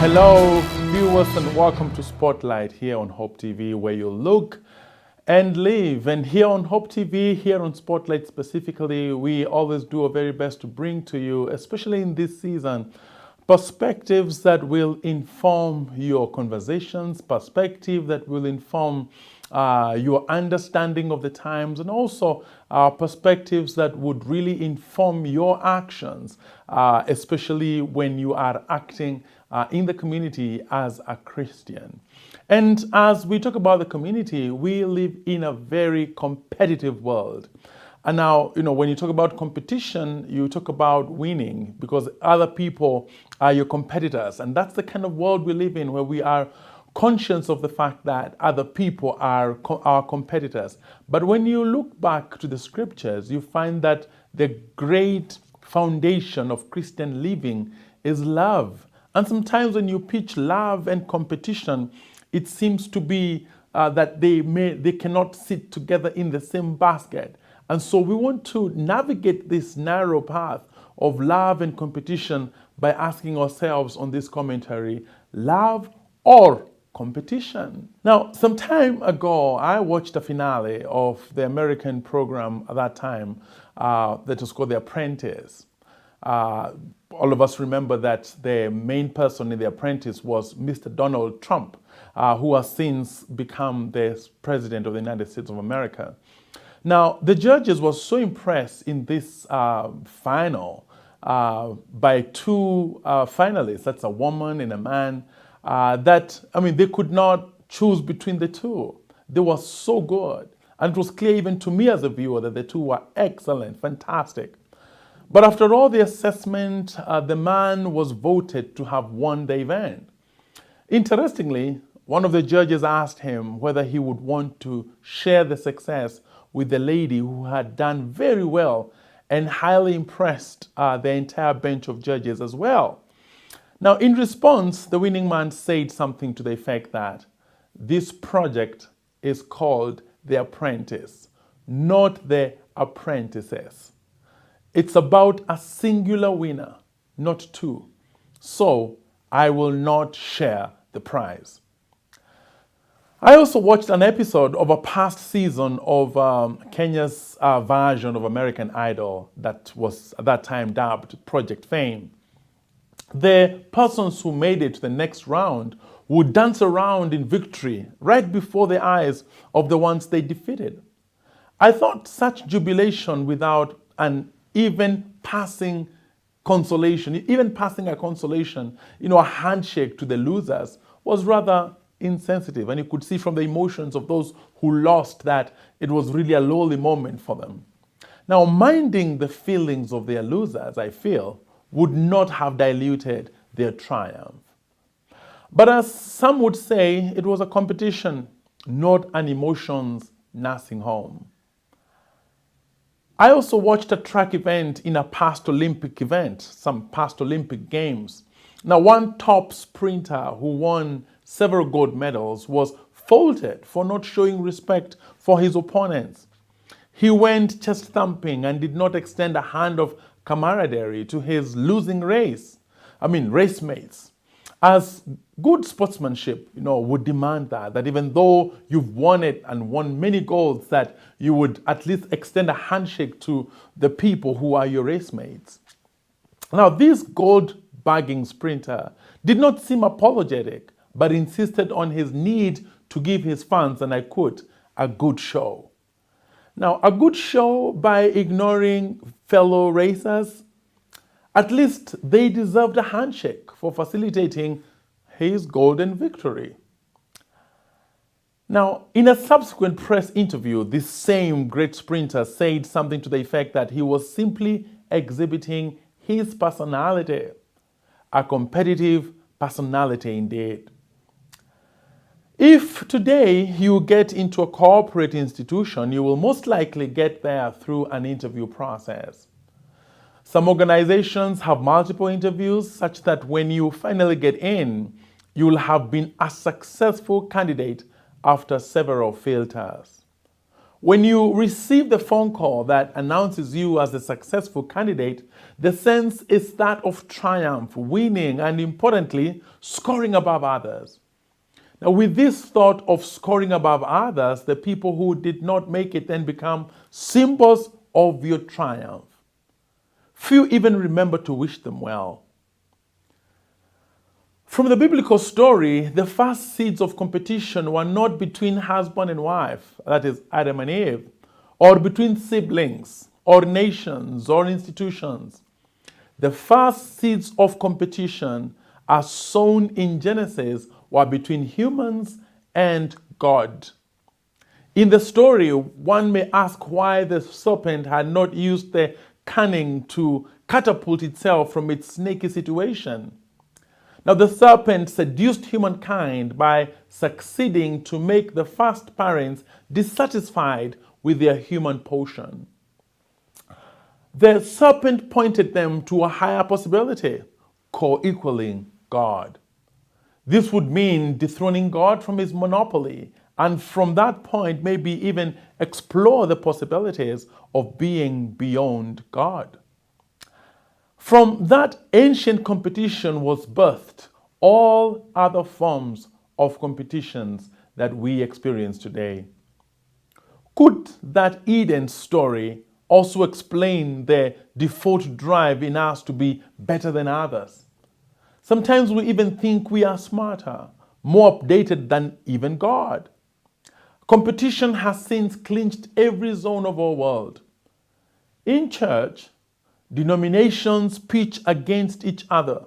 Hello, viewers, and welcome to Spotlight here on Hope TV, where you look and live. And here on Hope TV, here on Spotlight specifically, we always do our very best to bring to you, especially in this season, perspectives that will inform your conversations, perspective that will inform your understanding of the times, and also perspectives that would really inform your actions, especially when you are acting in the community as a Christian. And as we talk about the community, we live in a very competitive world. And now, when you talk about competition, you talk about winning because other people are your competitors. And that's the kind of world we live in, where we are conscious of the fact that other people are our competitors. But when you look back to the scriptures, you find that the great foundation of Christian living is love. And sometimes when you pitch love and competition, it seems to be that they cannot sit together in the same basket. And so we want to navigate this narrow path of love and competition by asking ourselves on this commentary, love or competition? Now, some time ago, I watched a finale of the American program at that time that was called The Apprentice. All of us remember that the main person in The Apprentice was Mr. Donald Trump, who has since become the president of the United States of America. Now, the judges were so impressed in this final by two finalists, that's a woman and a man, they could not choose between the two. They were so good. And it was clear even to me as a viewer that the two were excellent, fantastic. But after all the assessment, the man was voted to have won the event. Interestingly, one of the judges asked him whether he would want to share the success with the lady who had done very well and highly impressed the entire bench of judges as well. Now, in response, the winning man said something to the effect that this project is called The Apprentice, not The Apprentices. It's about a singular winner, not two. So I will not share the prize. I also watched an episode of a past season of Kenya's version of American Idol that was at that time dubbed Project Fame. The persons who made it to the next round would dance around in victory right before the eyes of the ones they defeated. I thought such jubilation without an even passing consolation, a handshake to the losers was rather insensitive. And you could see from the emotions of those who lost that it was really a lowly moment for them. Now, minding the feelings of their losers, I feel, would not have diluted their triumph. But as some would say, it was a competition, not an emotions nursing home. I also watched a track event in a past Olympic event, some past Olympic games. Now, one top sprinter who won several gold medals was faulted for not showing respect for his opponents. He went chest thumping and did not extend a hand of camaraderie to his losing race mates. As good sportsmanship, would demand that even though you've won it and won many golds, that you would at least extend a handshake to the people who are your race mates. Now, this gold-bagging sprinter did not seem apologetic, but insisted on his need to give his fans, and I quote, a good show. Now, a good show by ignoring fellow racers? At least they deserved a handshake for facilitating his golden victory. Now, in a subsequent press interview, this same great sprinter said something to the effect that he was simply exhibiting his personality, a competitive personality indeed. If today you get into a corporate institution, you will most likely get there through an interview process. Some organizations have multiple interviews such that when you finally get in, you will have been a successful candidate after several filters. When you receive the phone call that announces you as a successful candidate, the sense is that of triumph, winning, and importantly, scoring above others. Now, with this thought of scoring above others, the people who did not make it then become symbols of your triumph. Few even remember to wish them well. From the biblical story, the first seeds of competition were not between husband and wife, that is Adam and Eve, or between siblings, or nations, or institutions. The first seeds of competition as sown in Genesis were between humans and God. In the story, one may ask why the serpent had not used the cunning to catapult itself from its snaky situation. Now, the serpent seduced humankind by succeeding to make the first parents dissatisfied with their human portion. The serpent pointed them to a higher possibility, co-equaling God. This would mean dethroning God from his monopoly, and from that point, maybe even explore the possibilities of being beyond God. From that ancient competition was birthed all other forms of competitions that we experience today. Could that Eden story also explain the default drive in us to be better than others? Sometimes we even think we are smarter, more updated than even God. Competition has since clinched every zone of our world. In church, denominations pitch against each other.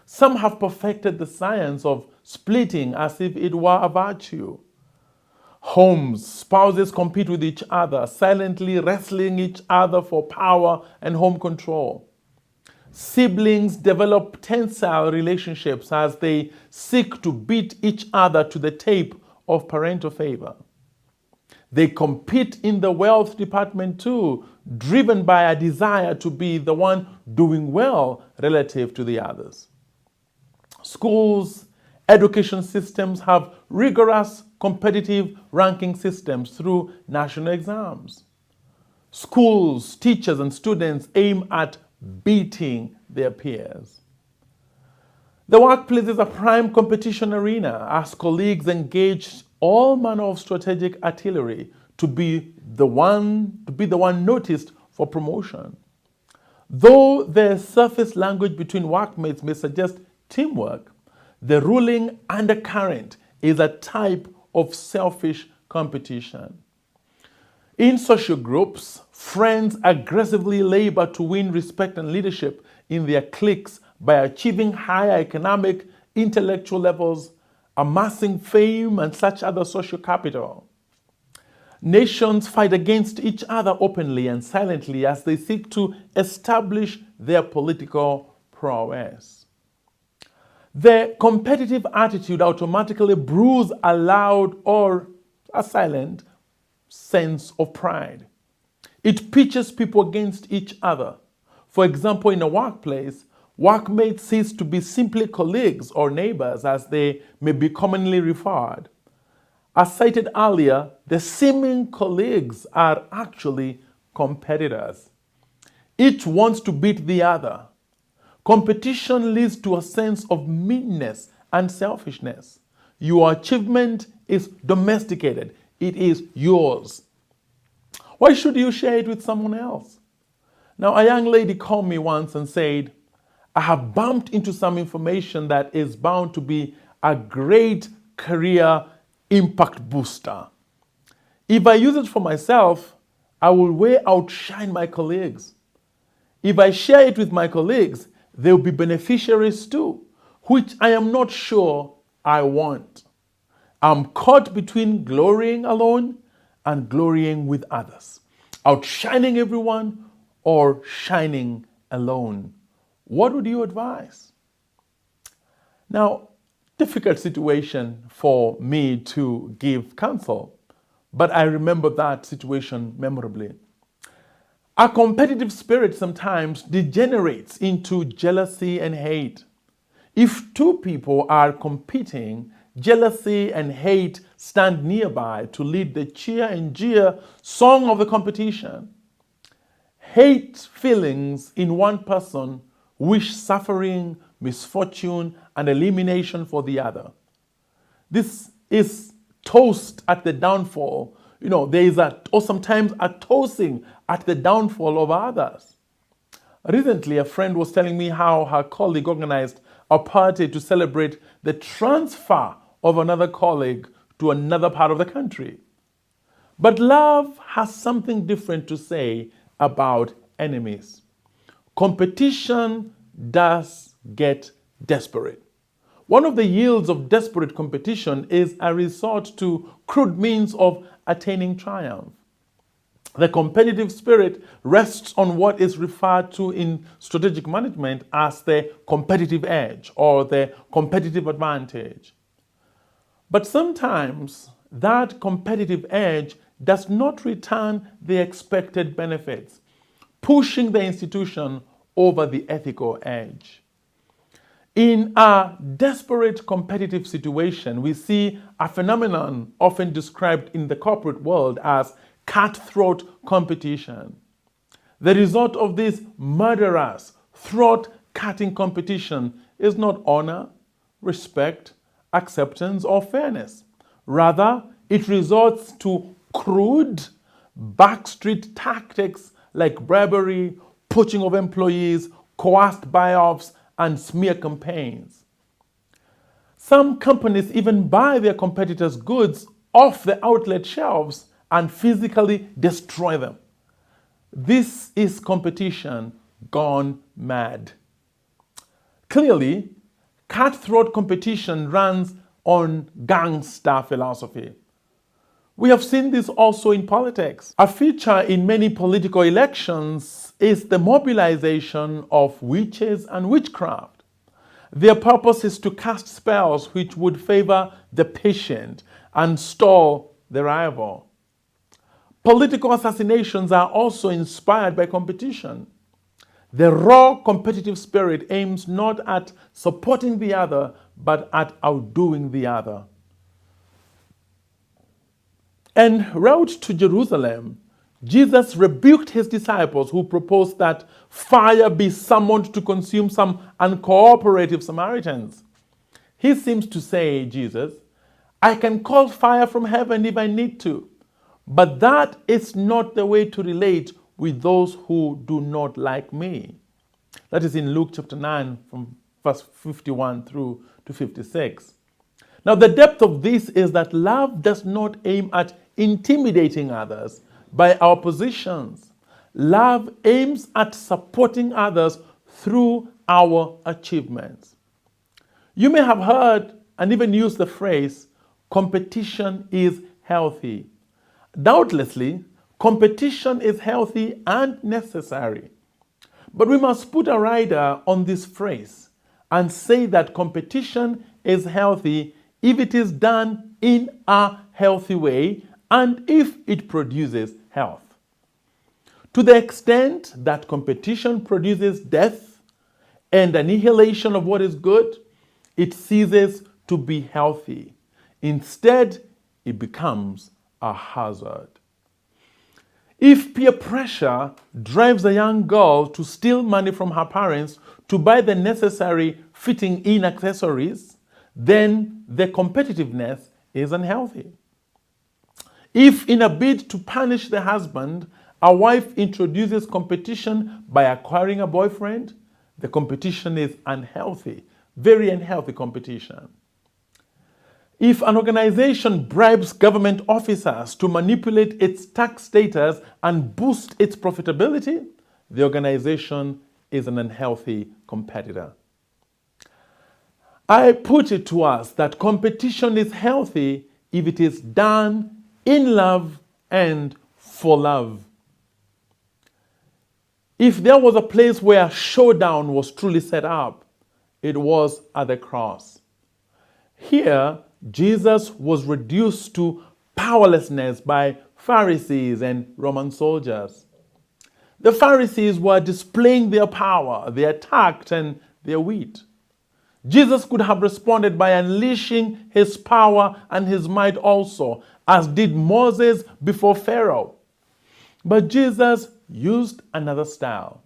Some have perfected the science of splitting as if it were a virtue. Homes, spouses compete with each other, silently wrestling each other for power and home control. Siblings develop tensile relationships as they seek to beat each other to the tape of parental favor. They compete in the wealth department too, driven by a desire to be the one doing well relative to the others. Schools, education systems have rigorous competitive ranking systems through national exams. Schools, teachers, and students aim at beating their peers. The workplace is a prime competition arena as colleagues engage all manner of strategic artillery to be the one noticed for promotion. Though the surface language between workmates may suggest teamwork, the ruling undercurrent is a type of selfish competition. In social groups, friends aggressively labor to win respect and leadership in their cliques by achieving higher economic, intellectual levels, amassing fame and such other social capital. Nations fight against each other openly and silently as they seek to establish their political prowess. The competitive attitude automatically brews a loud or a silent sense of pride. It pitches people against each other. For example, in a workplace, workmates cease to be simply colleagues or neighbors as they may be commonly referred. As cited earlier, the seeming colleagues are actually competitors. Each wants to beat the other. Competition leads to a sense of meanness and selfishness. Your achievement is domesticated. It is yours. Why should you share it with someone else? Now, a young lady called me once and said, I have bumped into some information that is bound to be a great career impact booster. If I use it for myself, I will way outshine my colleagues. If I share it with my colleagues, they will be beneficiaries too, which I am not sure I want. I'm caught between glorying alone and glorying with others, outshining everyone or shining alone. What would you advise? Now, difficult situation for me to give counsel, but I remember that situation memorably. A competitive spirit sometimes degenerates into jealousy and hate. If two people are competing, jealousy and hate stand nearby to lead the cheer and jeer song of the competition. Hate feelings in one person wish suffering, misfortune, and elimination for the other. This is toast at the downfall. There is or sometimes a toasting at the downfall of others. Recently, a friend was telling me how her colleague organized a party to celebrate the transfer of another colleague to another part of the country. But love has something different to say about enemies. Competition does get desperate. One of the yields of desperate competition is a resort to crude means of attaining triumph. The competitive spirit rests on what is referred to in strategic management as the competitive edge or the competitive advantage. But sometimes that competitive edge does not return the expected benefits, pushing the institution over the ethical edge. In a desperate competitive situation, we see a phenomenon often described in the corporate world as cutthroat competition. The result of this murderous, throat-cutting competition is not honor, respect, acceptance, or fairness. Rather, it resorts to crude, backstreet tactics like bribery, poaching of employees, coerced buy-offs, and smear campaigns. Some companies even buy their competitors' goods off the outlet shelves and physically destroy them. This is competition gone mad. Clearly, cutthroat competition runs on gangster philosophy. We have seen this also in politics. A feature in many political elections is the mobilization of witches and witchcraft. Their purpose is to cast spells which would favor the patient and stall the rival. Political assassinations are also inspired by competition. The raw competitive spirit aims not at supporting the other, but at outdoing the other. En route to Jerusalem, Jesus rebuked his disciples who proposed that fire be summoned to consume some uncooperative Samaritans. He seems to say, Jesus, I can call fire from heaven if I need to, but that is not the way to relate with those who do not like me. That is in Luke chapter 9 from verse 51 through to 56. Now, the depth of this is that love does not aim at intimidating others by our positions. Love aims at supporting others through our achievements. You may have heard and even used the phrase, competition is healthy. Doubtlessly, competition is healthy and necessary. But we must put a rider on this phrase and say that competition is healthy if it is done in a healthy way and if it produces health. To the extent that competition produces death and annihilation of what is good, it ceases to be healthy. Instead, it becomes a hazard. If peer pressure drives a young girl to steal money from her parents to buy the necessary fitting-in accessories, then the competitiveness is unhealthy. If in a bid to punish the husband, a wife introduces competition by acquiring a boyfriend, the competition is unhealthy, very unhealthy competition. If an organization bribes government officers to manipulate its tax status and boost its profitability, the organization is an unhealthy competitor. I put it to us that competition is healthy if it is done in love and for love. If there was a place where a showdown was truly set up, it was at the cross. Here, Jesus was reduced to powerlessness by Pharisees and Roman soldiers. The Pharisees were displaying their power, their tact, and their wit. Jesus could have responded by unleashing his power and his might also, as did Moses before Pharaoh. But Jesus used another style.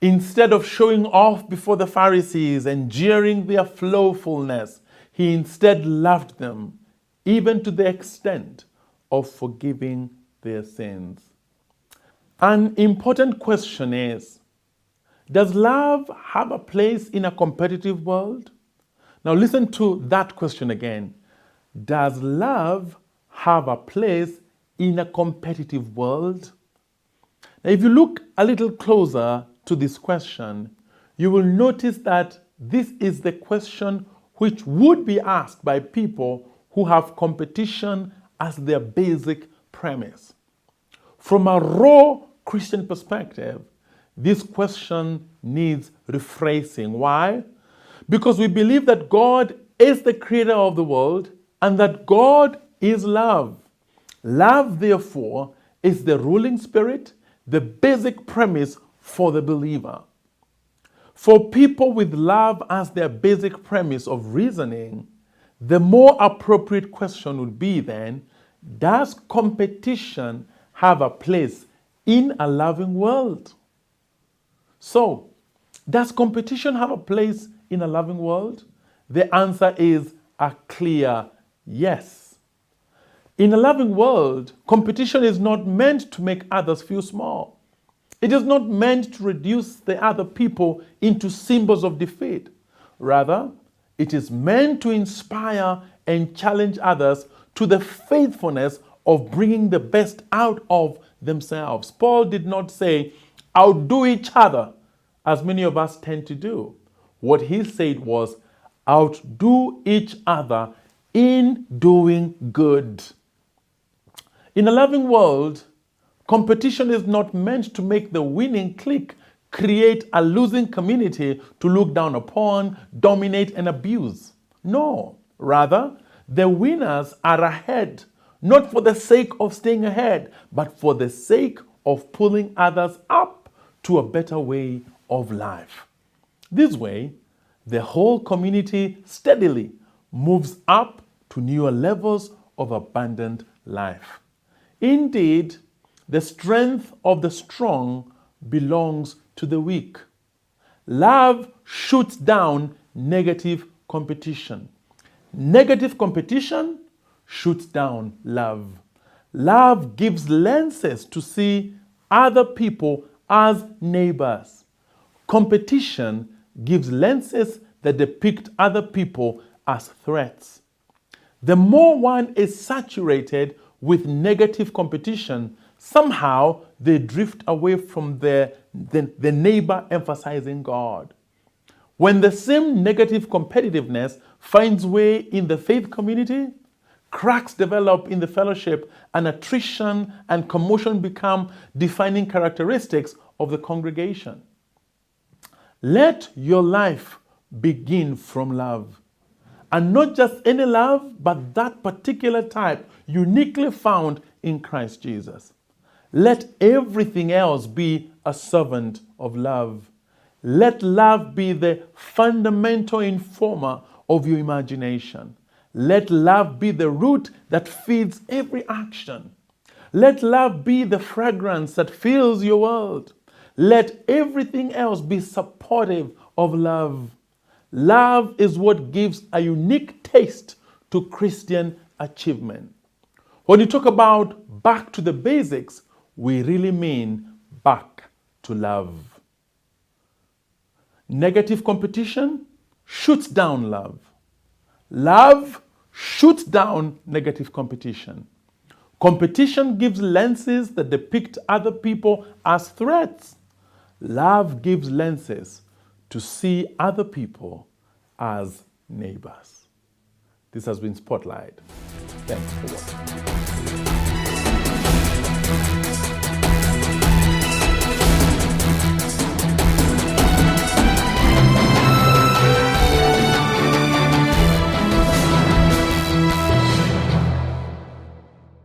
Instead of showing off before the Pharisees and jeering their flowfulness, he instead loved them, even to the extent of forgiving their sins. An important question is, does love have a place in a competitive world? Now listen to that question again. Does love have a place in a competitive world? Now, if you look a little closer to this question, you will notice that this is the question which would be asked by people who have competition as their basic premise. From a raw Christian perspective, this question needs rephrasing. Why? Because we believe that God is the creator of the world and that God is love. Love, therefore, is the ruling spirit, the basic premise for the believer. For people with love as their basic premise of reasoning, the more appropriate question would be then, does competition have a place in a loving world? So, does competition have a place in a loving world? The answer is a clear yes. In a loving world, competition is not meant to make others feel small. It is not meant to reduce the other people into symbols of defeat. Rather, it is meant to inspire and challenge others to the faithfulness of bringing the best out of themselves. Paul did not say, outdo each other, as many of us tend to do. What he said was, outdo each other in doing good. In a loving world, competition is not meant to make the winning clique create a losing community to look down upon, dominate, and abuse. No, rather, the winners are ahead, not for the sake of staying ahead, but for the sake of pulling others up to a better way of life. This way, the whole community steadily moves up to newer levels of abundant life. Indeed, the strength of the strong belongs to the weak. Love shoots down negative competition. Negative competition shoots down love. Love gives lenses to see other people as neighbors. Competition gives lenses that depict other people as threats. The more one is saturated with negative competition, somehow they drift away from the neighbor emphasizing God. When the same negative competitiveness finds way in the faith community, cracks develop in the fellowship, and attrition and commotion become defining characteristics of the congregation. Let your life begin from love. And not just any love, but that particular type uniquely found in Christ Jesus. Let everything else be a servant of love. Let love be the fundamental informer of your imagination. Let love be the root that feeds every action. Let love be the fragrance that fills your world. Let everything else be supportive of love. Love is what gives a unique taste to Christian achievement. When you talk about back to the basics, we really mean back to love. Negative competition shoots down love. Love shoots down negative competition. Competition gives lenses that depict other people as threats. Love gives lenses to see other people as neighbors. This has been Spotlight. Thanks for watching.